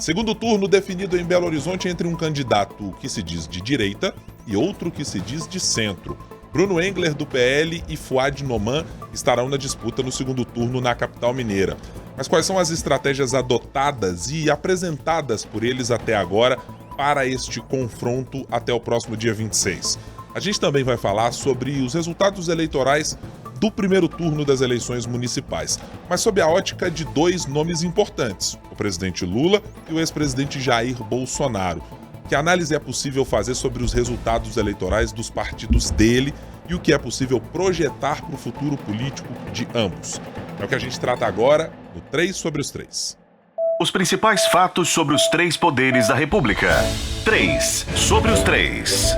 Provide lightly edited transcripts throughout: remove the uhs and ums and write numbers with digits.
Segundo turno definido em Belo Horizonte entre um candidato que se diz de direita e outro que se diz de centro. Bruno Engler, do PL, e Fouad Noman estarão na disputa no segundo turno na capital mineira. Mas quais são as estratégias adotadas e apresentadas por eles até agora para este confronto até o próximo dia 26? A gente também vai falar sobre os resultados eleitorais do primeiro turno das eleições municipais, mas sob a ótica de dois nomes importantes, o presidente Lula e o ex-presidente Jair Bolsonaro. Que análise é possível fazer sobre os resultados eleitorais dos partidos dele e o que é possível projetar para o futuro político de ambos? É o que a gente trata agora no 3 sobre os 3. Os principais fatos sobre os três poderes da República. 3 sobre os 3.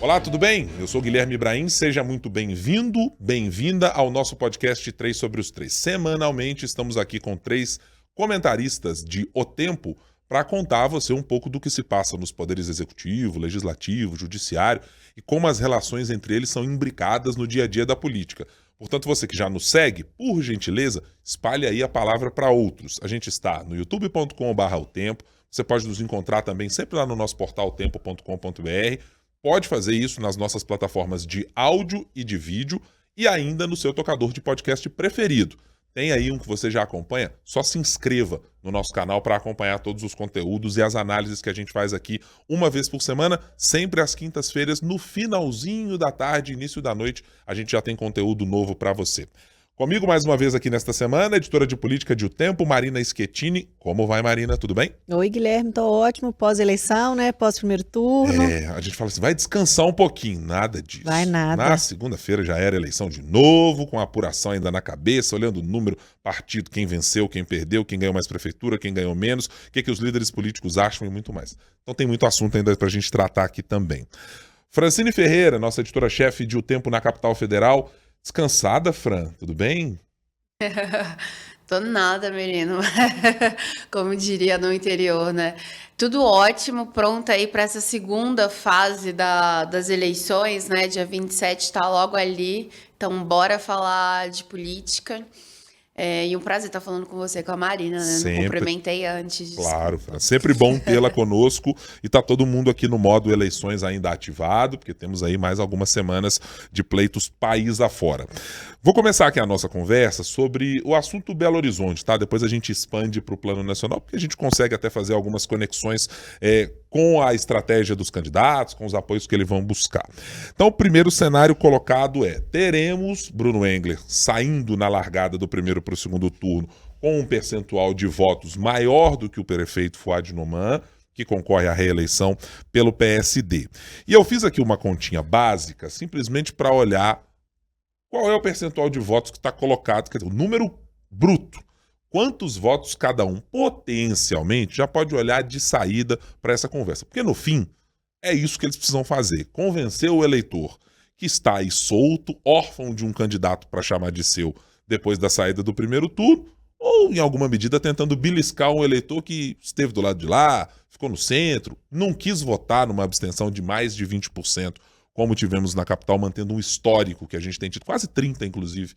Olá, tudo bem? Eu sou Guilherme Ibrahim, seja muito bem-vindo, bem-vinda ao nosso podcast 3 sobre os 3. Semanalmente estamos aqui com 3 comentaristas de O Tempo para contar a você um pouco do que se passa nos poderes executivo, legislativo, judiciário e como as relações entre eles são imbricadas no dia a dia da política. Portanto, você que já nos segue, por gentileza, espalhe aí a palavra para outros. A gente está no youtube.com/O Tempo, você pode nos encontrar também sempre lá no nosso portal tempo.com.br. Pode fazer isso nas nossas plataformas de áudio e de vídeo e ainda no seu tocador de podcast preferido. Tem aí um que você já acompanha? Só se inscreva no nosso canal para acompanhar todos os conteúdos e as análises que a gente faz aqui uma vez por semana, sempre às quintas-feiras, no finalzinho da tarde, início da noite, a gente já tem conteúdo novo para você. Comigo mais uma vez aqui nesta semana, editora de política de O Tempo, Marina Schettini. Como vai, Marina? Tudo bem? Oi, Guilherme, tô ótimo. Pós-eleição, né? Pós-primeiro turno. A gente fala assim, vai descansar um pouquinho. Nada disso. Vai nada. Na segunda-feira já era eleição de novo, com a apuração ainda na cabeça, olhando o número, partido, quem venceu, quem perdeu, quem ganhou mais prefeitura, quem ganhou menos, o que os líderes políticos acham e muito mais. Então tem muito assunto ainda pra gente tratar aqui também. Francine Ferreira, nossa editora-chefe de O Tempo na Capital Federal. Descansada, Fran? Tudo bem? Tô nada, menino. Como diria no interior, né? Tudo ótimo, pronta aí para essa segunda fase das eleições, né? Dia 27 tá logo ali. Então, bora falar de política. E um prazer estar falando com você, com a Marina, né? Sempre. Não cumprimentei antes. Claro, Fran. Sempre bom tê-la conosco e tá todo mundo aqui no modo eleições ainda ativado, porque temos aí mais algumas semanas de pleitos país afora. Vou começar aqui a nossa conversa sobre o assunto Belo Horizonte, tá? Depois a gente expande para o plano nacional, porque a gente consegue até fazer algumas conexões com a estratégia dos candidatos, com os apoios que eles vão buscar. Então, o primeiro cenário colocado teremos Bruno Engler saindo na largada do primeiro para o segundo turno com um percentual de votos maior do que o prefeito Fouad Noman, que concorre à reeleição pelo PSD. E eu fiz aqui uma continha básica, simplesmente para olhar qual é o percentual de votos que está colocado, quer dizer, o número bruto. Quantos votos cada um potencialmente já pode olhar de saída para essa conversa. Porque no fim, é isso que eles precisam fazer. Convencer o eleitor que está aí solto, órfão de um candidato para chamar de seu depois da saída do primeiro turno, ou em alguma medida tentando beliscar um eleitor que esteve do lado de lá, ficou no centro, não quis votar numa abstenção de mais de 20%, como tivemos na capital, mantendo um histórico que a gente tem tido, quase 30%, inclusive,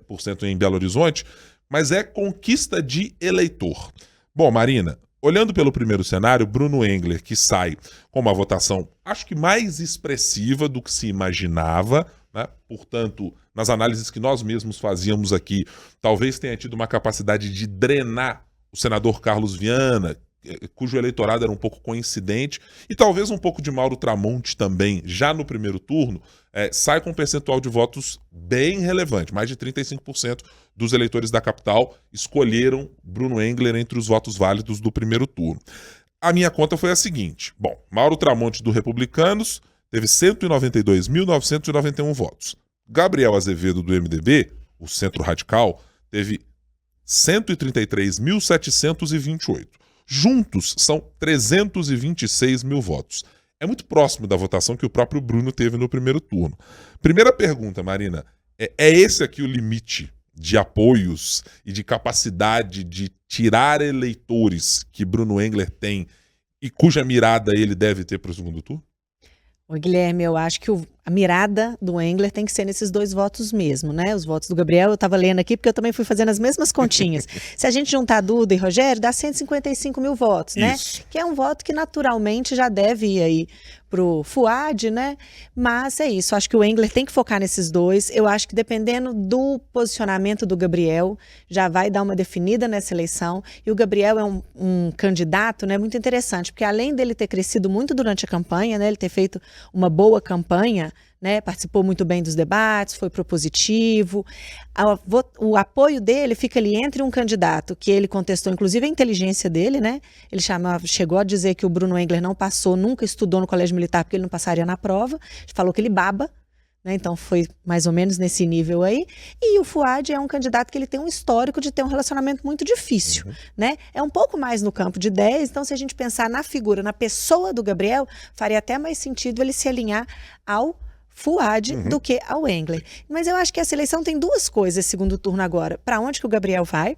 por cento em Belo Horizonte, mas é conquista de eleitor. Bom, Marina, olhando pelo primeiro cenário, Bruno Engler, que sai com uma votação, acho que mais expressiva do que se imaginava, né? Portanto, nas análises que nós mesmos fazíamos aqui, talvez tenha tido uma capacidade de drenar o senador Carlos Viana, cujo eleitorado era um pouco coincidente, e talvez um pouco de Mauro Tramonte também, já no primeiro turno, sai com um percentual de votos bem relevante. Mais de 35% dos eleitores da capital escolheram Bruno Engler entre os votos válidos do primeiro turno. A minha conta foi a seguinte. Bom, Mauro Tramonte, do Republicanos, teve 192.991 votos. Gabriel Azevedo, do MDB, o Centro Radical, teve 133.728. Juntos, são 326 mil votos. É muito próximo da votação que o próprio Bruno teve no primeiro turno. Primeira pergunta, Marina, é esse aqui o limite de apoios e de capacidade de tirar eleitores que Bruno Engler tem e cuja mirada ele deve ter para o segundo turno? Ô, Guilherme, eu acho que a mirada do Engler tem que ser nesses 2 votos mesmo, né? Os votos do Gabriel, eu estava lendo aqui, porque eu também fui fazendo as mesmas continhas. Se a gente juntar Duda e Rogério, dá 155 mil votos, né? Isso. Que é um voto que naturalmente já deve ir aí pro Fuad, né? Mas é isso, acho que o Engler tem que focar nesses 2. Eu acho que dependendo do posicionamento do Gabriel, já vai dar uma definida nessa eleição. E o Gabriel é um candidato, né, muito interessante, porque além dele ter crescido muito durante a campanha, né, ele ter feito uma boa campanha, né, participou muito bem dos debates, foi propositivo. O apoio dele fica ali entre um candidato que ele contestou, inclusive a inteligência dele, né? Ele chegou a dizer que o Bruno Engler não passou, nunca estudou no colégio militar porque ele não passaria na prova. Falou que ele baba, né? Então foi mais ou menos nesse nível aí. E o Fuad é um candidato que ele tem um histórico de ter um relacionamento muito difícil, né? É um pouco mais no campo de 10, então se a gente pensar na figura, na pessoa do Gabriel, faria até mais sentido ele se alinhar ao Fuad do que ao Engler. Mas eu acho que essa eleição tem 2 coisas, esse segundo turno agora. Para onde que o Gabriel vai?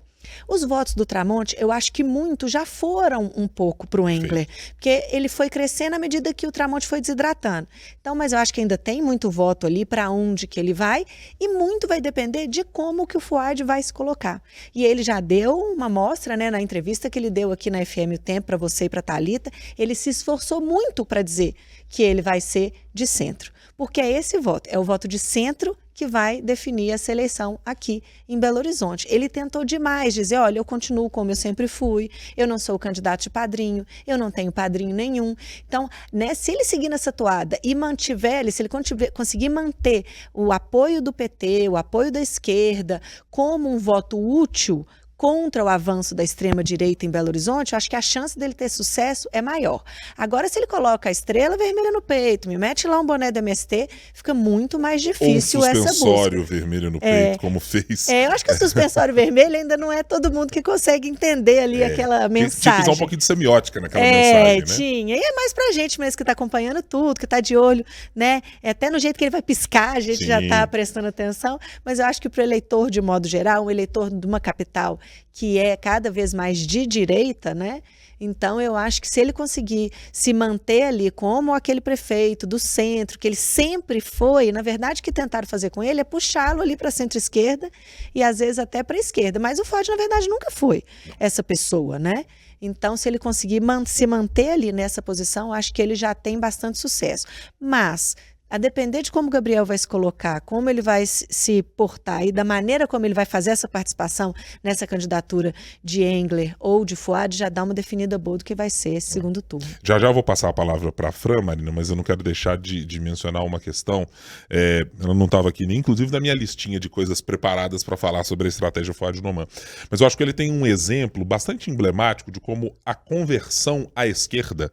Os votos do Tramonte, eu acho que muito já foram um pouco para o Engler, porque ele foi crescendo à medida que o Tramonte foi desidratando. Então, mas eu acho que ainda tem muito voto ali para onde que ele vai, e muito vai depender de como que o Fuad vai se colocar. E ele já deu uma amostra, né, na entrevista que ele deu aqui na FM O Tempo para você e para a Thalita, ele se esforçou muito para dizer que ele vai ser de centro. Porque é esse voto, é o voto de centro que vai definir essa eleição aqui em Belo Horizonte. Ele tentou demais dizer, olha, eu continuo como eu sempre fui, eu não sou candidato de padrinho, eu não tenho padrinho nenhum. Então, né, se ele seguir nessa toada e mantiver, se ele conseguir manter o apoio do PT, o apoio da esquerda, como um voto útil contra o avanço da extrema-direita em Belo Horizonte, eu acho que a chance dele ter sucesso é maior. Agora, se ele coloca a estrela vermelha no peito, me mete lá um boné do MST, fica muito mais difícil essa busca. Ou um suspensório vermelho no peito, como fez. Eu acho que o suspensório vermelho ainda não é todo mundo que consegue entender ali aquela mensagem. Tinha que usar um pouquinho de semiótica naquela mensagem, né? Tinha. E é mais pra gente mesmo que está acompanhando tudo, que está de olho, né? Até no jeito que ele vai piscar, a gente já está prestando atenção. Mas eu acho que para o eleitor, de modo geral, um eleitor de uma capital que é cada vez mais de direita, né? Então, eu acho que se ele conseguir se manter ali como aquele prefeito do centro, que ele sempre foi, na verdade, o que tentaram fazer com ele é puxá-lo ali para a centro-esquerda e, às vezes, até para a esquerda. Mas o Fuad, na verdade, nunca foi essa pessoa, né? Então, se ele conseguir se manter ali nessa posição, acho que ele já tem bastante sucesso. Mas, a depender de como o Gabriel vai se colocar, como ele vai se portar e da maneira como ele vai fazer essa participação nessa candidatura de Engler ou de Fuad, já dá uma definida boa do que vai ser esse segundo turno. Já vou passar a palavra para a Fran, Marina, mas eu não quero deixar de mencionar uma questão. Ela não estava aqui, nem inclusive na minha listinha de coisas preparadas para falar sobre a estratégia Fuad Noman. Mas eu acho que ele tem um exemplo bastante emblemático de como a conversão à esquerda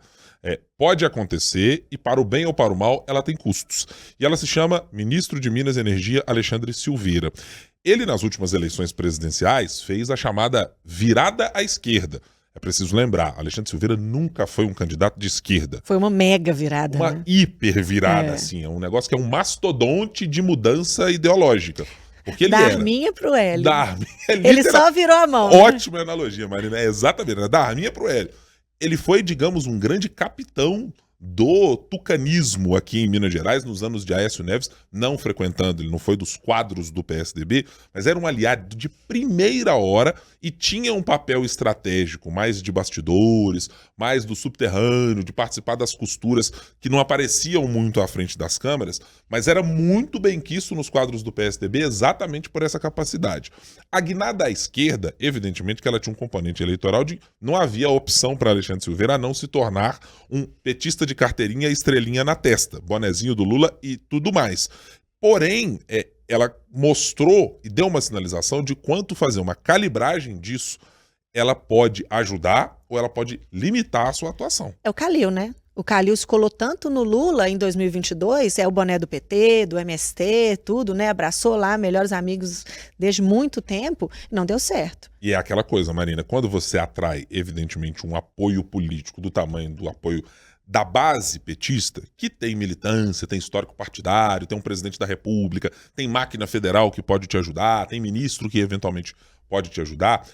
pode acontecer e, para o bem ou para o mal, ela tem custos. E ela se chama Ministro de Minas e Energia Alexandre Silveira. Ele, nas últimas eleições presidenciais, fez a chamada virada à esquerda. É preciso lembrar, Alexandre Silveira nunca foi um candidato de esquerda. Foi uma mega virada. Uma hiper virada, assim. É um negócio que é um mastodonte de mudança ideológica. Porque ele da Arminha pro Hélio. Ele só virou a mão. Ótima analogia, Marina. É exatamente, da Arminha pro Hélio. Ele foi, digamos, um grande capitão do tucanismo aqui em Minas Gerais nos anos de Aécio Neves, não frequentando, ele não foi dos quadros do PSDB, mas era um aliado de primeira hora e tinha um papel estratégico, mais de bastidores, mais do subterrâneo, de participar das costuras que não apareciam muito à frente das câmeras, mas era muito bem quisto nos quadros do PSDB exatamente por essa capacidade. A guinada à esquerda, evidentemente que ela tinha um componente eleitoral de não havia opção para Alexandre Silveira a não se tornar um petista de carteirinha e estrelinha na testa, bonezinho do Lula e tudo mais. Porém, ela mostrou e deu uma sinalização de quanto fazer uma calibragem disso, ela pode ajudar ou ela pode limitar a sua atuação. É o Calil, né? O Calil se colou tanto no Lula em 2022, é o boné do PT, do MST, tudo, né? Abraçou lá, melhores amigos desde muito tempo, não deu certo. E é aquela coisa, Marina, quando você atrai, evidentemente, um apoio político do tamanho do apoio da base petista, que tem militância, tem histórico partidário, tem um presidente da República, tem máquina federal que pode te ajudar, tem ministro que eventualmente pode te ajudar,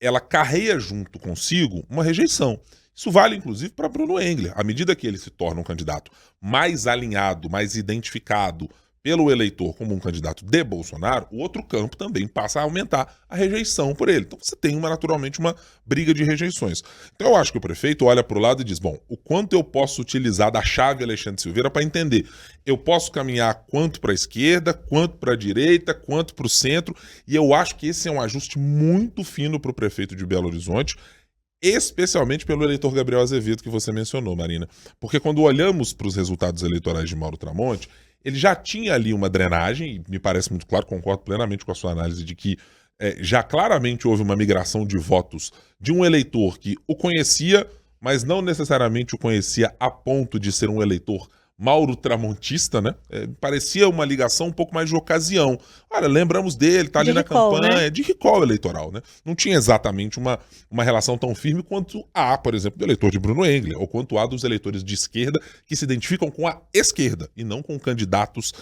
ela carrega junto consigo uma rejeição. Isso vale, inclusive, para Bruno Engler. À medida que ele se torna um candidato mais alinhado, mais identificado pelo eleitor como um candidato de Bolsonaro, o outro campo também passa a aumentar a rejeição por ele. Então você tem, naturalmente, uma briga de rejeições. Então eu acho que o prefeito olha para o lado e diz, bom, o quanto eu posso utilizar da chave Alexandre Silveira para entender? Eu posso caminhar quanto para a esquerda, quanto para a direita, quanto para o centro, e eu acho que esse é um ajuste muito fino para o prefeito de Belo Horizonte, especialmente pelo eleitor Gabriel Azevedo, que você mencionou, Marina. Porque quando olhamos para os resultados eleitorais de Mauro Tramonte, ele já tinha ali uma drenagem, e me parece muito claro, concordo plenamente com a sua análise de que já claramente houve uma migração de votos de um eleitor que o conhecia, mas não necessariamente o conhecia a ponto de ser um eleitor Mauro Tramontista, né? Parecia uma ligação um pouco mais de ocasião. Olha, lembramos dele, tá ali na campanha, né? De recall eleitoral, né? Não tinha exatamente uma relação tão firme quanto há, por exemplo, do eleitor de Bruno Engler, ou quanto há dos eleitores de esquerda que se identificam com a esquerda e não com candidatos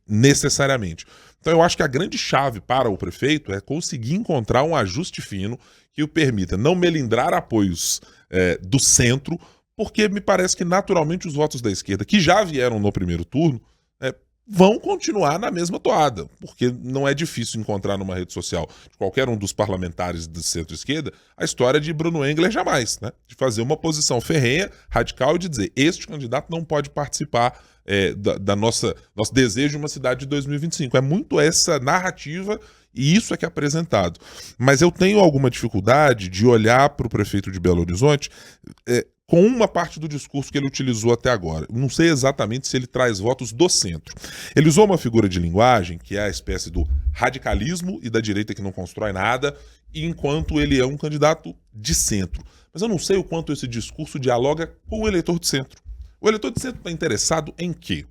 necessariamente. Então eu acho que a grande chave para o prefeito é conseguir encontrar um ajuste fino que o permita não melindrar apoios do centro, porque me parece que naturalmente os votos da esquerda, que já vieram no primeiro turno, vão continuar na mesma toada, porque não é difícil encontrar numa rede social de qualquer um dos parlamentares do centro-esquerda a história de Bruno Engler jamais, né? De fazer uma posição ferrenha, radical, e de dizer, este candidato não pode participar da nosso desejo de uma cidade de 2025. É muito essa narrativa e isso é que é apresentado. Mas eu tenho alguma dificuldade de olhar para o prefeito de Belo Horizonte com uma parte do discurso que ele utilizou até agora. Não sei exatamente se ele traz votos do centro. Ele usou uma figura de linguagem que é a espécie do radicalismo e da direita que não constrói nada, enquanto ele é um candidato de centro. Mas eu não sei o quanto esse discurso dialoga com o eleitor de centro. O eleitor de centro está interessado em quê?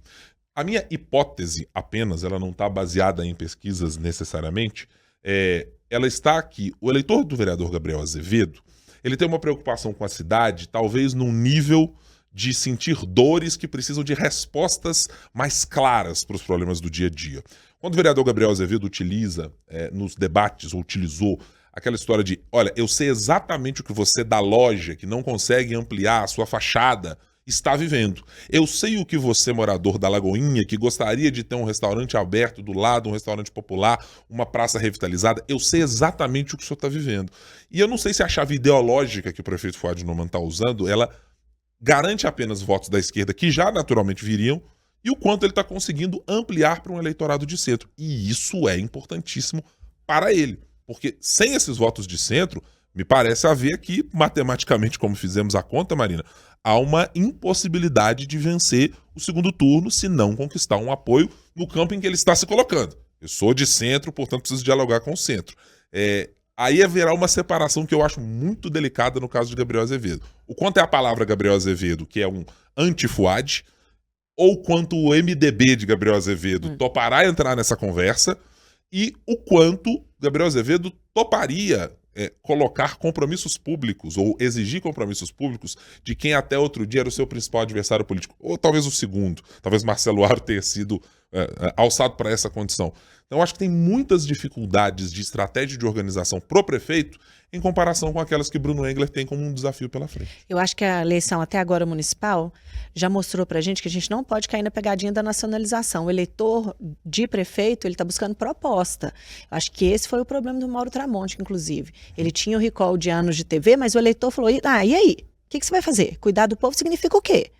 A minha hipótese apenas, ela não está baseada em pesquisas necessariamente, ela está aqui. O eleitor do vereador Gabriel Azevedo, ele tem uma preocupação com a cidade, talvez num nível de sentir dores que precisam de respostas mais claras para os problemas do dia a dia. Quando o vereador Gabriel Azevedo utiliza nos debates, ou utilizou aquela história de, olha, eu sei exatamente o que você da loja, que não consegue ampliar a sua fachada, está vivendo. Eu sei o que você, morador da Lagoinha, que gostaria de ter um restaurante aberto do lado, um restaurante popular, uma praça revitalizada, eu sei exatamente o que o senhor está vivendo. E eu não sei se a chave ideológica que o prefeito Fouad Noman está usando, ela garante apenas votos da esquerda, que já naturalmente viriam, e o quanto ele está conseguindo ampliar para um eleitorado de centro. E isso é importantíssimo para ele, porque sem esses votos de centro, me parece haver aqui, matematicamente, como fizemos a conta, Marina, há uma impossibilidade de vencer o segundo turno se não conquistar um apoio no campo em que ele está se colocando. Eu sou de centro, portanto preciso dialogar com o centro. Aí haverá uma separação que eu acho muito delicada no caso de Gabriel Azevedo. O quanto é a palavra Gabriel Azevedo, que é um anti-Fouad, ou quanto o MDB de Gabriel Azevedo topará entrar nessa conversa, e o quanto Gabriel Azevedo toparia colocar compromissos públicos ou exigir compromissos públicos de quem até outro dia era o seu principal adversário político, ou talvez o segundo, talvez Marcelo Aro tenha sido alçado para essa condição. Então eu acho que tem muitas dificuldades de estratégia de organização pro prefeito em comparação com aquelas que Bruno Engler tem como um desafio pela frente. Eu acho que a eleição até agora municipal já mostrou pra gente que a gente não pode cair na pegadinha da nacionalização. O eleitor de prefeito, ele está buscando proposta. Eu acho que esse foi o problema do Mauro Tramonte, inclusive. Ele tinha o recall de anos de TV, mas o eleitor falou, e aí? O que você vai fazer? Cuidar do povo significa o quê?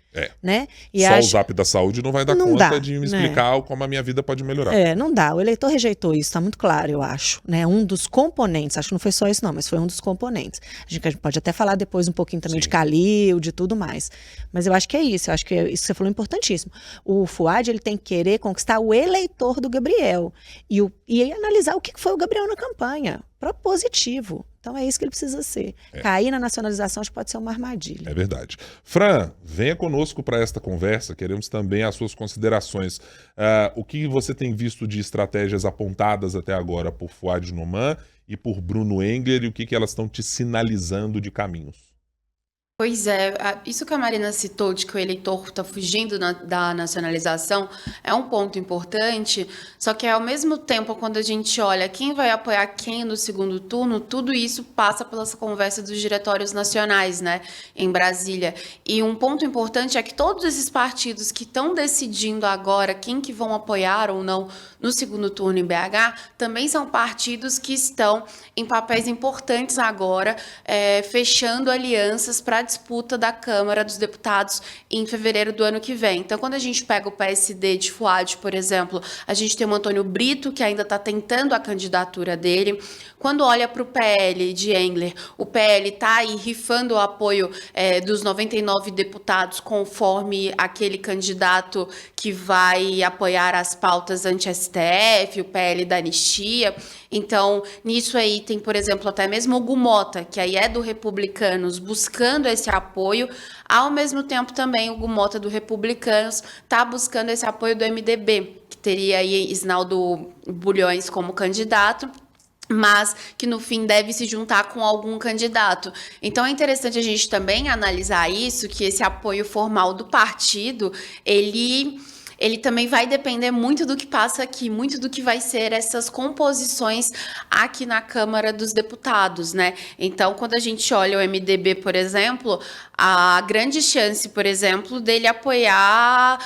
Né? E só o Zap da Saúde não vai dar conta de me explicar como a minha vida pode melhorar. Não dá. O eleitor rejeitou isso, está muito claro, eu acho. Né? Um dos componentes, acho que não foi só isso não, mas foi um dos componentes. A gente pode até falar depois um pouquinho também de Calil, de tudo mais. Mas eu acho que é isso, eu acho que isso que você falou é importantíssimo. O Fouad, ele tem que querer conquistar o eleitor do Gabriel e analisar o que foi o Gabriel na campanha. Propositivo. Então é isso que ele precisa ser. Cair na nacionalização acho que pode ser uma armadilha. É verdade. Fran, venha conosco para esta conversa. Queremos também as suas considerações. O que você tem visto de estratégias apontadas até agora por Fouad Noman e por Bruno Engler e o que elas estão te sinalizando de caminhos? Pois é, isso que a Marina citou de que o eleitor está fugindo da nacionalização é um ponto importante, só que ao mesmo tempo, quando a gente olha quem vai apoiar quem no segundo turno, tudo isso passa pelas conversas dos diretórios nacionais, né, em Brasília. E um ponto importante é que todos esses partidos que estão decidindo agora quem que vão apoiar ou não no segundo turno em BH, também são partidos que estão em papéis importantes agora, fechando alianças para disputa da Câmara dos Deputados em fevereiro do ano que vem. Então, quando a gente pega o PSD de Fuad, por exemplo, a gente tem o Antônio Brito, que ainda está tentando a candidatura dele. Quando olha para o PL de Engler, o PL está aí rifando o apoio dos 99 deputados conforme aquele candidato que vai apoiar as pautas anti-STF, o PL da anistia. Então, nisso aí tem, por exemplo, até mesmo o Hugo Mota, que aí é do Republicanos, buscando esse apoio. Ao mesmo tempo também o Hugo Mota do Republicanos está buscando esse apoio do MDB, que teria aí Isnaldo Bulhões como candidato, mas que no fim deve se juntar com algum candidato. Então é interessante a gente também analisar isso, que esse apoio formal do partido, ele também vai depender muito do que passa aqui, muito do que vai ser essas composições aqui na Câmara dos Deputados, né? Então, quando a gente olha o MDB, por exemplo, a grande chance, por exemplo, dele apoiar,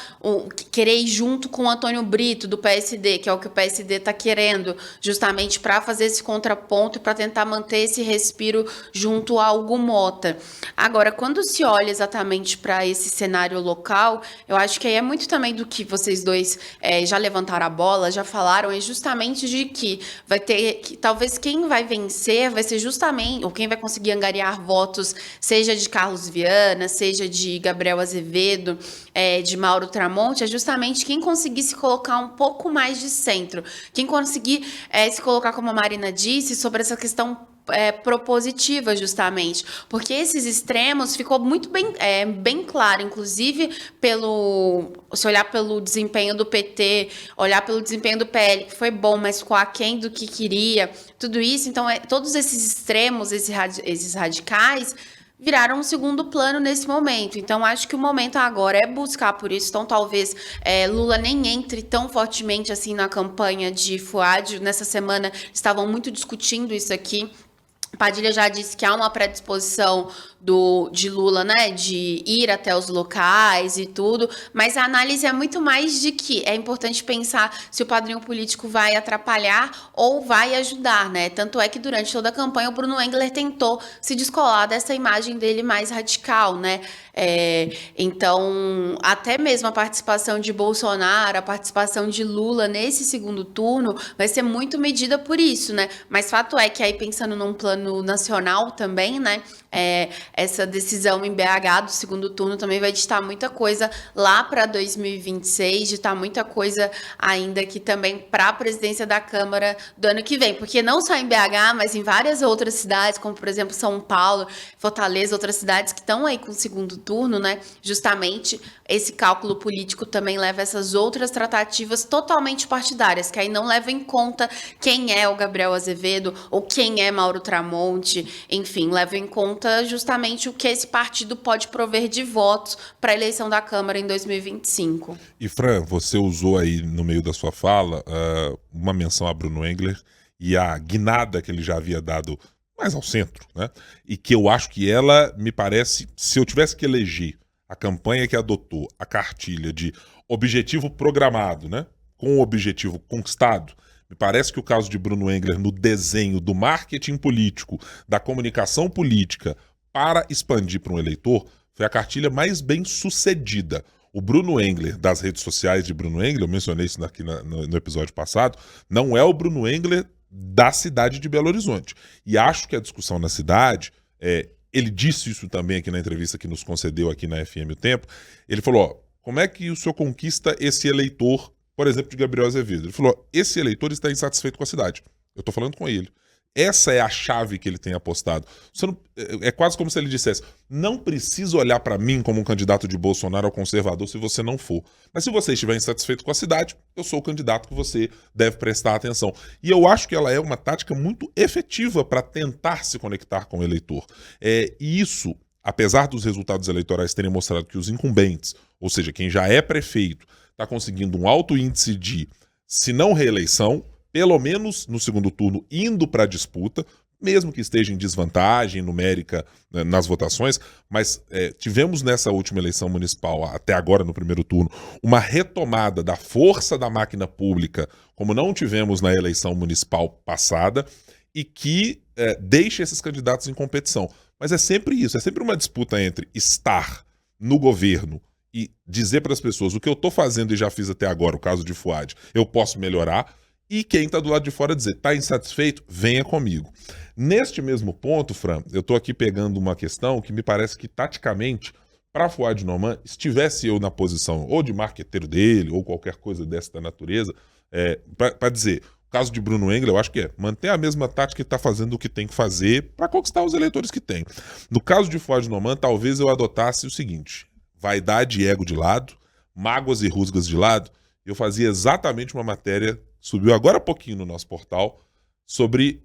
querer ir junto com o Antônio Brito, do PSD, que é o que o PSD está querendo, justamente para fazer esse contraponto e para tentar manter esse respiro junto a Hugo Mota. Agora, quando se olha exatamente para esse cenário local, eu acho que aí é muito também do que vocês dois já levantaram a bola, já falaram, é justamente de que vai ter, que talvez quem vai vencer vai ser justamente, ou quem vai conseguir angariar votos, seja de Carlos Viana, seja de Gabriel Azevedo, de Mauro Tramonte, é justamente quem conseguir se colocar um pouco mais de centro, quem conseguir se colocar, como a Marina disse, sobre essa questão propositiva, justamente, porque esses extremos ficou muito bem claro, inclusive se olhar pelo desempenho do PT, olhar pelo desempenho do PL, que foi bom, mas ficou aquém do que queria, tudo isso. Então, todos esses extremos, esses radicais, viraram um segundo plano nesse momento. Então, acho que o momento agora é buscar por isso. Então, talvez Lula nem entre tão fortemente assim na campanha de Fuad. Nessa semana, estavam muito discutindo isso aqui. Padilha já disse que há uma predisposição de Lula, né, de ir até os locais e tudo, mas a análise é muito mais de que é importante pensar se o padrinho político vai atrapalhar ou vai ajudar, né? Tanto é que durante toda a campanha o Bruno Engler tentou se descolar dessa imagem dele mais radical, né? Então, até mesmo a participação de Bolsonaro, a participação de Lula nesse segundo turno vai ser muito medida por isso, né? Mas fato é que aí, pensando num plano nacional também, né? Essa decisão em BH do segundo turno também vai ditar muita coisa lá para 2026, ditar muita coisa ainda aqui também para a presidência da Câmara do ano que vem, porque não só em BH, mas em várias outras cidades, como por exemplo São Paulo, Fortaleza, outras cidades que estão aí com o segundo turno, né? Justamente esse cálculo político também leva essas outras tratativas totalmente partidárias, que aí não leva em conta quem é o Gabriel Azevedo ou quem é Mauro Tramonte, enfim, leva em conta justamente o que esse partido pode prover de votos para a eleição da Câmara em 2025. E Fran, você usou aí no meio da sua fala uma menção a Bruno Engler e a guinada que ele já havia dado mais ao centro, né? E que eu acho que ela, me parece, se eu tivesse que eleger a campanha que adotou a cartilha de objetivo programado, né? Com o objetivo conquistado, me parece que o caso de Bruno Engler no desenho do marketing político, da comunicação política para expandir para um eleitor, foi a cartilha mais bem sucedida. O Bruno Engler, das redes sociais de Bruno Engler, eu mencionei isso aqui no episódio passado, não é o Bruno Engler da cidade de Belo Horizonte. E acho que a discussão na cidade, ele disse isso também aqui na entrevista que nos concedeu aqui na FM O Tempo, ele falou, como é que o senhor conquista esse eleitor, por exemplo, de Gabriel Azevedo? Ele falou, esse eleitor está insatisfeito com a cidade. Eu estou falando com ele. Essa é a chave que ele tem apostado. É quase como se ele dissesse, não precisa olhar para mim como um candidato de Bolsonaro ou conservador se você não for. Mas se você estiver insatisfeito com a cidade, eu sou o candidato que você deve prestar atenção. E eu acho que ela é uma tática muito efetiva para tentar se conectar com o eleitor. E isso apesar dos resultados eleitorais terem mostrado que os incumbentes, ou seja, quem já é prefeito, está conseguindo um alto índice de, se não reeleição, pelo menos no segundo turno, indo para a disputa, mesmo que esteja em desvantagem numérica, né, nas votações, mas tivemos nessa última eleição municipal, até agora no primeiro turno, uma retomada da força da máquina pública, como não tivemos na eleição municipal passada, e que deixa esses candidatos em competição. Mas é sempre isso, é sempre uma disputa entre estar no governo e dizer para as pessoas o que eu estou fazendo e já fiz até agora, o caso de Fouad, eu posso melhorar, e quem está do lado de fora dizer, está insatisfeito? Venha comigo. Neste mesmo ponto, Fran, eu estou aqui pegando uma questão que me parece que, taticamente, para Fouad Noman, estivesse eu na posição ou de marqueteiro dele, ou qualquer coisa dessa natureza, para dizer, o caso de Bruno Engler, eu acho que manter a mesma tática e está fazendo o que tem que fazer para conquistar os eleitores que tem. No caso de Fouad Noman, talvez eu adotasse o seguinte, vaidade e ego de lado, mágoas e rusgas de lado, eu fazia exatamente uma matéria, subiu agora há pouquinho no nosso portal, sobre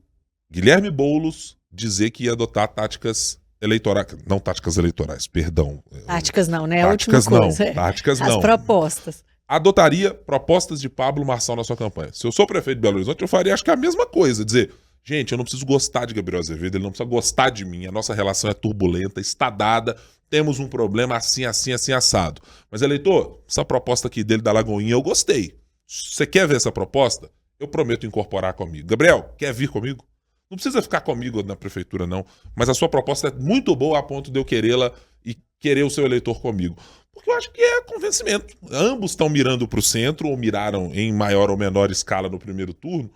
Guilherme Boulos dizer que ia adotar táticas eleitorais, não táticas eleitorais, perdão. Táticas não, né? Táticas a última não, coisa. táticas As não. propostas. Adotaria propostas de Pablo Marçal na sua campanha. Se eu sou prefeito de Belo Horizonte, eu faria acho que a mesma coisa, dizer, gente, eu não preciso gostar de Gabriel Azevedo, ele não precisa gostar de mim, a nossa relação é turbulenta, está dada, temos um problema assim, assim, assim, assado. Mas, eleitor, essa proposta aqui dele da Lagoinha eu gostei. Você quer ver essa proposta? Eu prometo incorporar comigo. Gabriel, quer vir comigo? Não precisa ficar comigo na prefeitura, não. Mas a sua proposta é muito boa a ponto de eu querê-la e querer o seu eleitor comigo. Porque eu acho que é convencimento. Ambos estão mirando para o centro, ou miraram em maior ou menor escala no primeiro turno.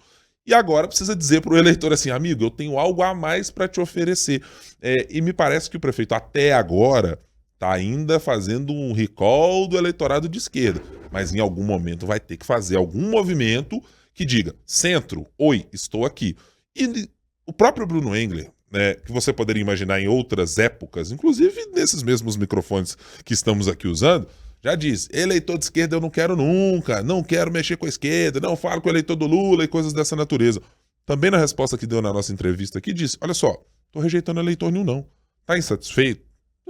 E agora precisa dizer para o eleitor assim, amigo, eu tenho algo a mais para te oferecer. E me parece que o prefeito até agora está ainda fazendo um recall do eleitorado de esquerda. Mas em algum momento vai ter que fazer algum movimento que diga, centro, oi, estou aqui. E o próprio Bruno Engler, né, que você poderia imaginar em outras épocas, inclusive nesses mesmos microfones que estamos aqui usando, já diz, eleitor de esquerda eu não quero nunca, não quero mexer com a esquerda, não falo com o eleitor do Lula e coisas dessa natureza. Também na resposta que deu na nossa entrevista aqui, disse, olha só, tô rejeitando eleitor nenhum não. Tá insatisfeito?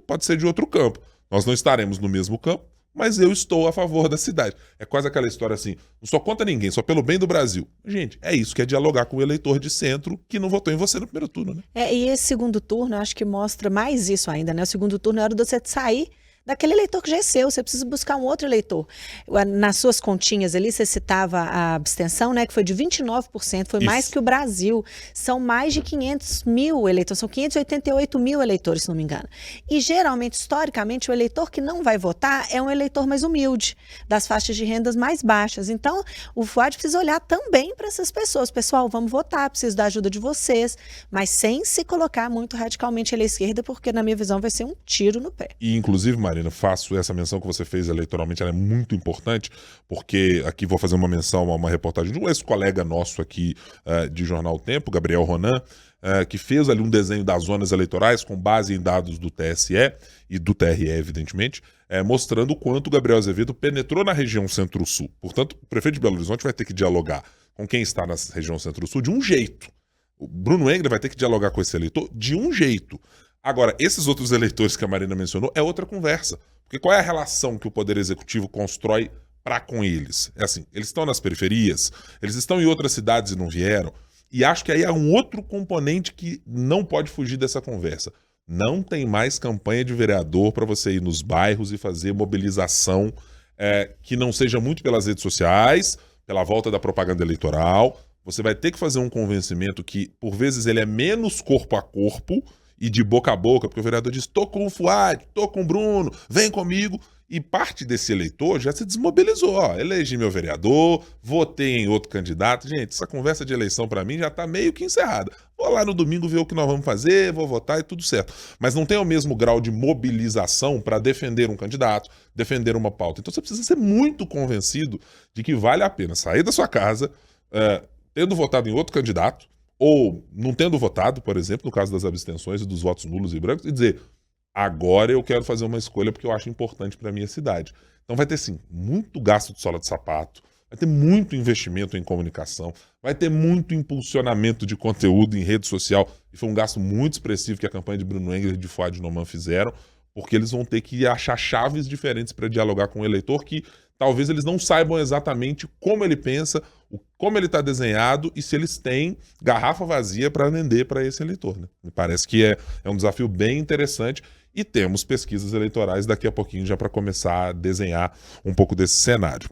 Pode ser de outro campo. Nós não estaremos no mesmo campo, mas eu estou a favor da cidade. É quase aquela história assim, não só contra ninguém, só pelo bem do Brasil. Gente, é isso que é dialogar com o eleitor de centro que não votou em você no primeiro turno, né? E esse segundo turno, eu acho que mostra mais isso ainda, né? O segundo turno é hora de você sair daquele eleitor que já é seu, você precisa buscar um outro eleitor. Nas suas continhas ali, você citava a abstenção, né, que foi de 29%, foi mais que o Brasil. São mais de 500 mil eleitores, são 588 mil eleitores, se não me engano. E geralmente, historicamente, o eleitor que não vai votar é um eleitor mais humilde, das faixas de rendas mais baixas. Então, o Fouad precisa olhar também para essas pessoas. Pessoal, vamos votar, preciso da ajuda de vocês, mas sem se colocar muito radicalmente à esquerda, porque na minha visão vai ser um tiro no pé. E inclusive, Marina, faço essa menção que você fez eleitoralmente, ela é muito importante, porque aqui vou fazer uma menção a uma reportagem de um ex-colega nosso aqui de Jornal O Tempo, Gabriel Ronan, que fez ali um desenho das zonas eleitorais com base em dados do TSE e do TRE, evidentemente, mostrando o quanto o Gabriel Azevedo penetrou na região Centro-Sul. Portanto, o prefeito de Belo Horizonte vai ter que dialogar com quem está na região Centro-Sul de um jeito. O Bruno Engler vai ter que dialogar com esse eleitor de um jeito. Agora, esses outros eleitores que a Marina mencionou é outra conversa. Porque qual é a relação que o Poder Executivo constrói para com eles? É assim, eles estão nas periferias, eles estão em outras cidades e não vieram. E acho que aí há um outro componente que não pode fugir dessa conversa. Não tem mais campanha de vereador para você ir nos bairros e fazer mobilização que não seja muito pelas redes sociais, pela volta da propaganda eleitoral. Você vai ter que fazer um convencimento que, por vezes, ele é menos corpo a corpo e de boca a boca, porque o vereador diz, tô com o Fouad, tô com o Bruno, vem comigo. E parte desse eleitor já se desmobilizou. Ó, elegi meu vereador, votei em outro candidato. Gente, essa conversa de eleição para mim já tá meio que encerrada. Vou lá no domingo ver o que nós vamos fazer, vou votar e tudo certo. Mas não tem o mesmo grau de mobilização para defender um candidato, defender uma pauta. Então você precisa ser muito convencido de que vale a pena sair da sua casa, tendo votado em outro candidato, ou não tendo votado, por exemplo, no caso das abstenções e dos votos nulos e brancos, e dizer, agora eu quero fazer uma escolha porque eu acho importante para a minha cidade. Então vai ter, sim, muito gasto de sola de sapato, vai ter muito investimento em comunicação, vai ter muito impulsionamento de conteúdo em rede social, e foi um gasto muito expressivo que a campanha de Bruno Engler e de Fouad Noman fizeram, porque eles vão ter que achar chaves diferentes para dialogar com o eleitor que talvez eles não saibam exatamente como ele pensa, como ele está desenhado e se eles têm garrafa vazia para vender para esse eleitor. Né? Me parece que é um desafio bem interessante e temos pesquisas eleitorais daqui a pouquinho já para começar a desenhar um pouco desse cenário.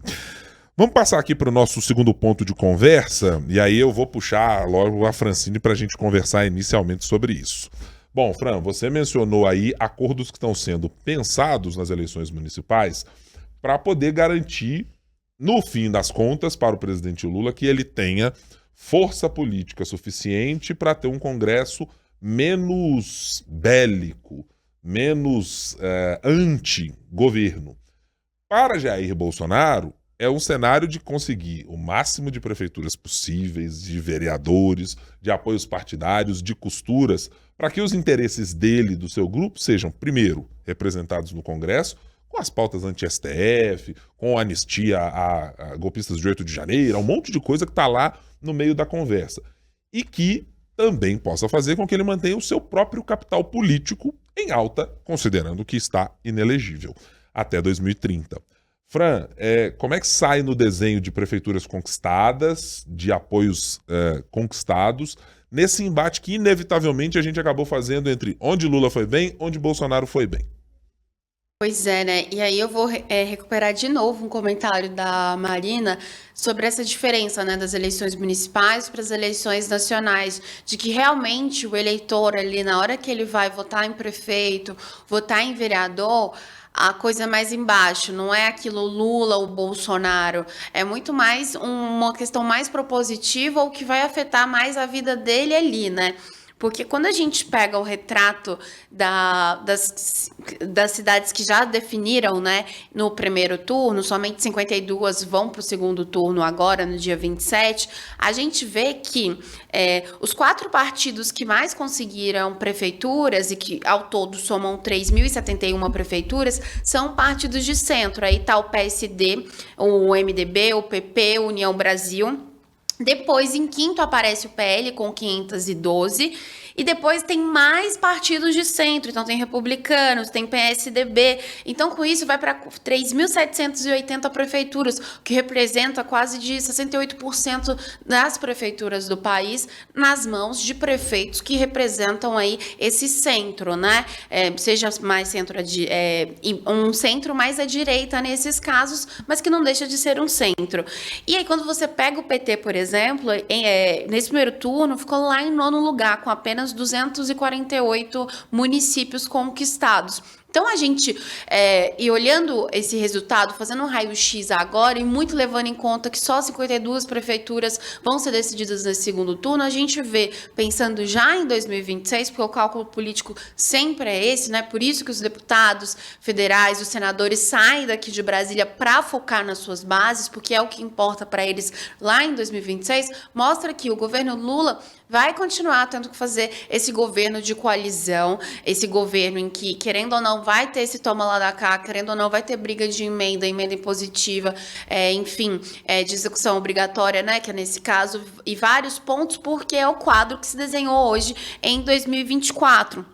Vamos passar aqui para o nosso segundo ponto de conversa e aí eu vou puxar logo a Francine para a gente conversar inicialmente sobre isso. Bom, Fran, você mencionou aí acordos que estão sendo pensados nas eleições municipais para poder garantir, no fim das contas, para o presidente Lula, que ele tenha força política suficiente para ter um Congresso menos bélico, menos anti-governo. Para Jair Bolsonaro, é um cenário de conseguir o máximo de prefeituras possíveis, de vereadores, de apoios partidários, de costuras, para que os interesses dele e do seu grupo sejam, primeiro, representados no Congresso, com as pautas anti-STF, com a anistia a golpistas de 8 de janeiro, um monte de coisa que está lá no meio da conversa. E que também possa fazer com que ele mantenha o seu próprio capital político em alta, considerando que está inelegível, até 2030. Fran, como é que sai no desenho de prefeituras conquistadas, de apoios conquistados, nesse embate que inevitavelmente a gente acabou fazendo entre onde Lula foi bem, onde Bolsonaro foi bem? Pois é, né? E aí eu vou recuperar de novo um comentário da Marina sobre essa diferença, né, das eleições municipais para as eleições nacionais, de que realmente o eleitor ali, na hora que ele vai votar em prefeito, votar em vereador, a coisa mais embaixo, não é aquilo Lula ou Bolsonaro, é muito mais uma questão mais propositiva ou que vai afetar mais a vida dele ali, né? Porque quando a gente pega o retrato das cidades que já definiram, né, no primeiro turno, somente 52 vão para o segundo turno agora, no dia 27, a gente vê que os 4 partidos que mais conseguiram prefeituras e que ao todo somam 3.071 prefeituras, são partidos de centro. Aí está o PSD, o MDB, o PP, União Brasil. Depois, em quinto, aparece o PL com 512. E depois tem mais partidos de centro. Então, tem republicanos, tem PSDB. Então, com isso, vai para 3.780 prefeituras, o que representa quase de 68% das prefeituras do país nas mãos de prefeitos que representam aí esse centro, né? Seja mais centro, um centro mais à direita nesses casos, mas que não deixa de ser um centro. E aí, quando você pega o PT, por exemplo, nesse primeiro turno, ficou lá em 9º lugar, com apenas 248 municípios conquistados. Então, a gente, e olhando esse resultado, fazendo um raio-x agora, e muito levando em conta que só 52 prefeituras vão ser decididas nesse segundo turno, a gente vê, pensando já em 2026, porque o cálculo político sempre é esse, né? Por isso que os deputados federais, os senadores saem daqui de Brasília para focar nas suas bases, porque é o que importa para eles lá em 2026, mostra que o governo Lula vai continuar tendo que fazer esse governo de coalizão, esse governo em que, querendo ou não, vai ter esse toma lá da cá, querendo ou não, vai ter briga de emenda impositiva, enfim, de execução obrigatória, né, que é nesse caso, e vários pontos, porque é o quadro que se desenhou hoje em 2024.